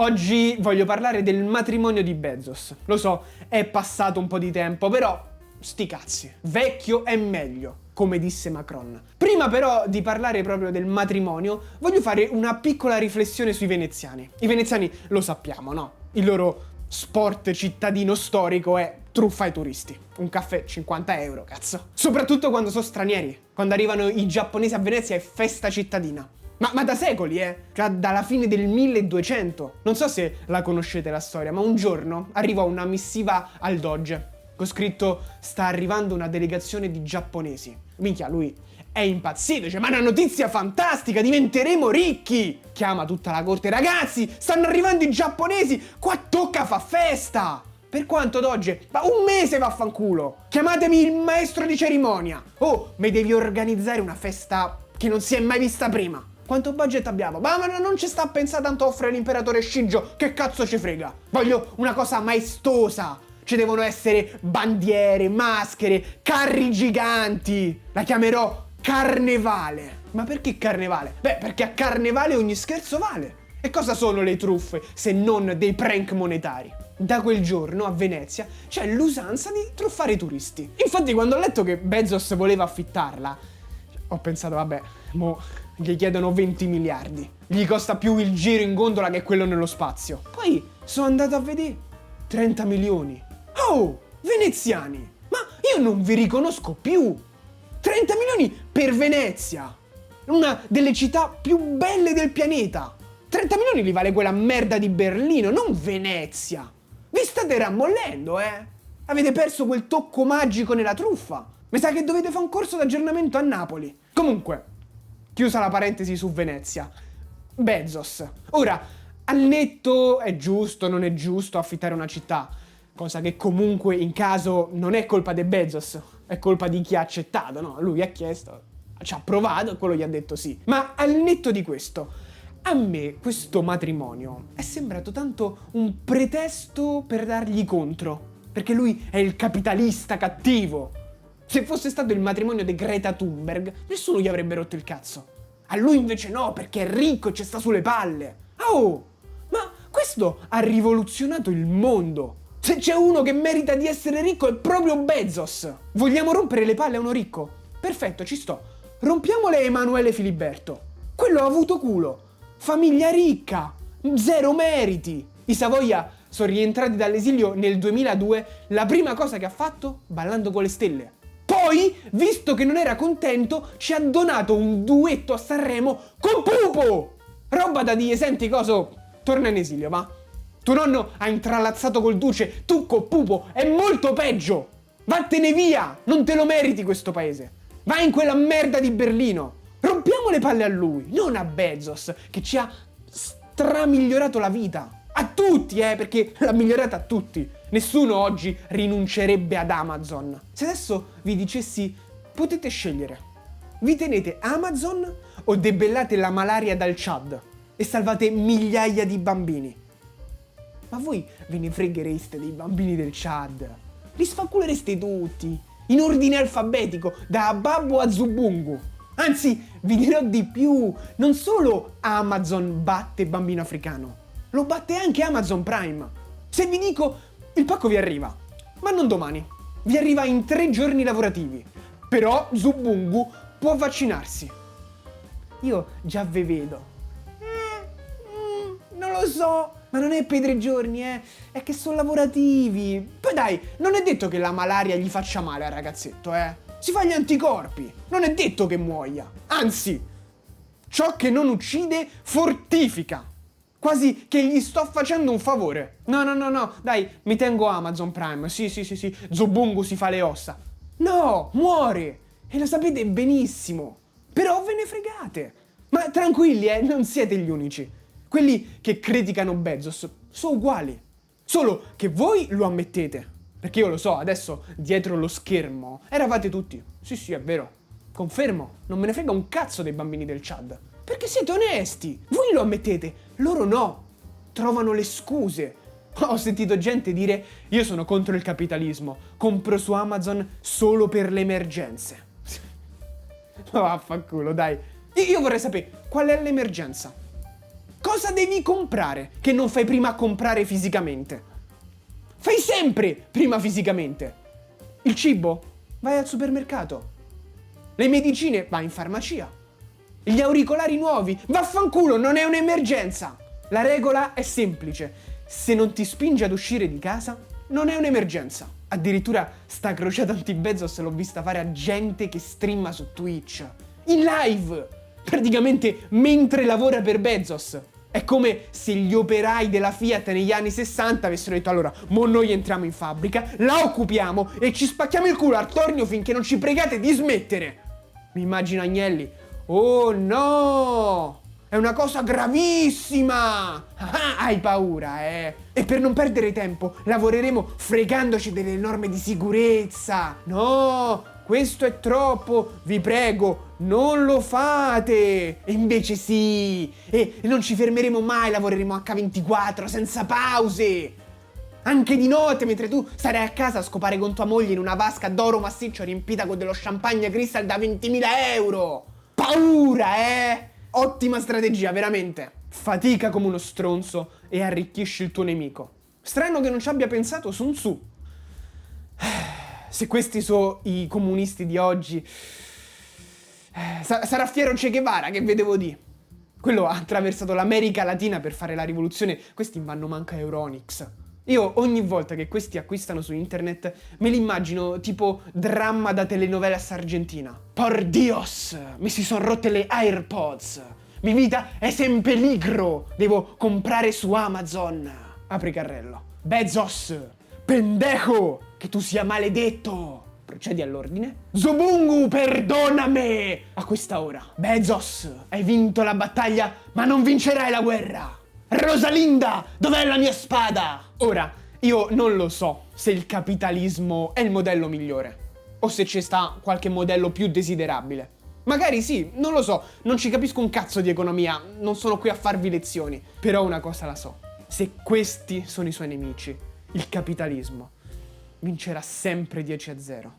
Oggi voglio parlare del matrimonio di Bezos. Lo so, è passato un po' di tempo, però sti cazzi, vecchio è meglio, come disse Macron. Prima però di parlare proprio del matrimonio, voglio fare una piccola riflessione sui veneziani. I veneziani lo sappiamo, no? Il loro sport cittadino storico è truffa ai turisti. Un caffè 50 euro, cazzo. Soprattutto quando sono stranieri. Quando arrivano i giapponesi a Venezia è festa cittadina. Ma da secoli, Cioè dalla fine del 1200. Non so se la conoscete la storia, ma un giorno arrivò una missiva al Doge con scritto: sta arrivando una delegazione di giapponesi. Minchia, lui è impazzito, dice: ma è una notizia fantastica, diventeremo ricchi! Chiama tutta la corte: ragazzi, stanno arrivando i giapponesi, qua tocca fa festa! Per quanto Doge? Ma un mese vaffanculo! Chiamatemi il maestro di cerimonia! Oh, mi devi organizzare una festa che non si è mai vista prima! Quanto budget abbiamo? Ma non ci sta a pensare tanto a offrire l'imperatore Shijo, che cazzo ci frega? Voglio una cosa maestosa! Ci devono essere bandiere, maschere, carri giganti! La chiamerò Carnevale! Ma perché Carnevale? Beh, perché a Carnevale ogni scherzo vale! E cosa sono le truffe se non dei prank monetari? Da quel giorno a Venezia c'è l'usanza di truffare i turisti. Infatti quando ho letto che Bezos voleva affittarla, ho pensato, vabbè, mo gli chiedono 20 miliardi. Gli costa più il giro in gondola che quello nello spazio. Poi sono andato a vedere 30 milioni. Oh, veneziani! Ma io non vi riconosco più! 30 milioni per Venezia! Una delle città più belle del pianeta! 30 milioni li vale quella merda di Berlino, non Venezia! Vi state rammollendo, Avete perso quel tocco magico nella truffa! Mi sa che dovete fare un corso d'aggiornamento a Napoli. Comunque, chiusa la parentesi su Venezia. Bezos. Ora, al netto è giusto, non è giusto affittare una città. Cosa che comunque in caso non è colpa di Bezos, è colpa di chi ha accettato, no? Lui ha chiesto, ci ha provato e quello gli ha detto sì. Ma al netto di questo, a me questo matrimonio è sembrato tanto un pretesto per dargli contro, perché lui è il capitalista cattivo. Se fosse stato il matrimonio di Greta Thunberg, nessuno gli avrebbe rotto il cazzo. A lui invece no, perché è ricco e ci sta sulle palle. Oh, ma questo ha rivoluzionato il mondo. Se c'è uno che merita di essere ricco è proprio Bezos. Vogliamo rompere le palle a uno ricco? Perfetto, ci sto. Rompiamole a Emanuele Filiberto. Quello ha avuto culo. Famiglia ricca. Zero meriti. I Savoia sono rientrati dall'esilio nel 2002. La prima cosa che ha fatto? Ballando con le stelle. Poi, visto che non era contento, ci ha donato un duetto a Sanremo con Pupo. Roba da dire, senti coso, torna in esilio, va? Tuo nonno ha intrallazzato col duce, tu con Pupo, è molto peggio! Vattene via! Non te lo meriti questo paese! Vai in quella merda di Berlino! Rompiamo le palle a lui, non a Bezos, che ci ha stramigliorato la vita! A tutti, perché l'ha migliorata a tutti! Nessuno oggi rinuncerebbe ad Amazon. Se adesso vi dicessi, potete scegliere. Vi tenete Amazon o debellate la malaria dal Chad e salvate migliaia di bambini? Ma voi ve ne freghereste dei bambini del Chad? Li sfanculereste tutti, in ordine alfabetico, da Babbo a Zubungu. Anzi, vi dirò di più, non solo Amazon batte bambino africano, lo batte anche Amazon Prime. Se vi dico, il pacco vi arriva, ma non domani, vi arriva in 3 giorni lavorativi. Però Zubungu può vaccinarsi. Io già ve vedo. Non lo so. Ma non è per 3 giorni, è che sono lavorativi. Poi dai, non è detto che la malaria gli faccia male al ragazzetto, Si fa gli anticorpi, non è detto che muoia. Anzi, ciò che non uccide fortifica. Quasi che gli sto facendo un favore. No, dai, mi tengo Amazon Prime, sì, Zubungu si fa le ossa. No, muore, e lo sapete benissimo. Però ve ne fregate. Ma tranquilli, non siete gli unici. Quelli che criticano Bezos sono uguali, solo che voi lo ammettete. Perché io lo so, adesso dietro lo schermo eravate tutti. Sì, è vero. Confermo, non me ne frega un cazzo dei bambini del Chad. Perché siete onesti. Voi lo ammettete, loro no. Trovano le scuse. Ho sentito gente dire: io sono contro il capitalismo, compro su Amazon solo per le emergenze. Ma vaffanculo, dai. Io vorrei sapere qual è l'emergenza. Cosa devi comprare che non fai prima comprare fisicamente? Fai sempre prima fisicamente. Il cibo? Vai al supermercato. Le medicine? Vai in farmacia. Gli auricolari nuovi? Vaffanculo, non è un'emergenza. La regola è semplice. Se non ti spinge ad uscire di casa, non è un'emergenza. Addirittura sta crociata anti-Bezos l'ho vista fare a gente che streama su Twitch. In live! Praticamente mentre lavora per Bezos. È come se gli operai della Fiat negli anni 60 avessero detto: allora, mo noi entriamo in fabbrica, la occupiamo e ci spacchiamo il culo al tornio finché non ci pregate di smettere. Mi immagino Agnelli: oh no! È una cosa gravissima! Ah, hai paura, eh? E per non perdere tempo, lavoreremo fregandoci delle norme di sicurezza. No, questo è troppo, vi prego, non lo fate! E invece sì! E non ci fermeremo mai, lavoreremo H24 senza pause! Anche di notte, mentre tu sarai a casa a scopare con tua moglie in una vasca d'oro massiccio riempita con dello champagne crystal da 20.000 euro! Paura, eh! Ottima strategia, veramente. Fatica come uno stronzo e arricchisci il tuo nemico. Strano che non ci abbia pensato Sun Tzu. Se questi sono i comunisti di oggi, sarà fiero Che Guevara, che vedevo di. Quello ha attraversato l'America Latina per fare la rivoluzione. Questi vanno manca a Euronix. Io ogni volta che questi acquistano su internet me li immagino tipo dramma da telenovelas argentina. Por Dios, mi si son rotte le AirPods. Mi vita è in peligro. Devo comprare su Amazon. Apri carrello. Bezos, pendejo, che tu sia maledetto. Procedi all'ordine. Zobungu, perdonami. A questa ora. Bezos, hai vinto la battaglia, ma non vincerai la guerra. Rosalinda, dov'è la mia spada? Ora, io non lo so se il capitalismo è il modello migliore o se ci sta qualche modello più desiderabile. Magari sì, non lo so, non ci capisco un cazzo di economia, non sono qui a farvi lezioni. Però una cosa la so, se questi sono i suoi nemici, il capitalismo vincerà sempre 10-0.